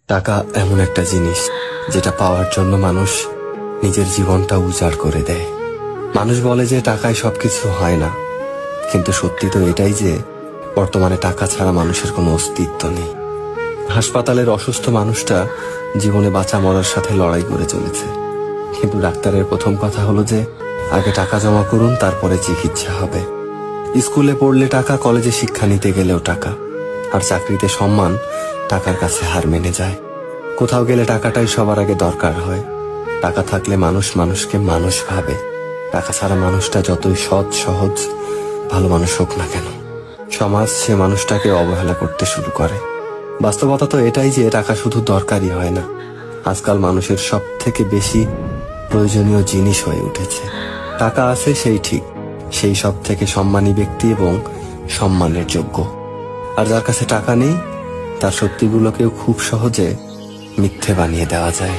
টাকা এমন একটা জিনিস যেটা পাওয়ার জন্য মানুষ নিজের জীবনটা উজাড় করে দেয়। মানুষ বলে যে টাকায় সবকিছু হয় না, কিন্তু সত্যি তো এটাই যে বর্তমানে টাকা ছাড়া মানুষের কোনো অস্তিত্ব নেই। হাসপাতালের অসুস্থ মানুষটা জীবনে বাঁচা মরার সাথে লড়াই করে চলেছে, কিন্তু ডাক্তারের প্রথম কথা হলো যে আগে টাকা জমা করুন, তারপরে চিকিৎসা হবে। স্কুলে পড়লে টাকা, কলেজে শিক্ষা নিতে গেলেও টাকা, আর চাকরিতে সম্মান টাকার কাছে হার মেনে যায়। কোথাও গেলে টাকাটাই সবার আগে দরকার হয়। টাকা থাকলে মানুষ মানুষকে মানুষ ভাবে। টাকা ছাড়া মানুষটা যতই সৎ সহজ ভালো মানুষ হোক না কেন, সমাজ সে মানুষটাকে অবহেলা করতে শুরু করে। বাস্তবতা তো এটাই যে টাকা শুধু দরকারই হয় না, আজকাল মানুষের সব থেকে বেশি প্রয়োজনীয় জিনিস হয়ে উঠেছে। টাকা আছে সেই ঠিক, সেই সব থেকে সম্মানী ব্যক্তি এবং সম্মানের যোগ্য। আর যার কাছে টাকা নেই, তার সত্যিগুলোকেও খুব সহজে মিথ্যে বানিয়ে দেওয়া যায়।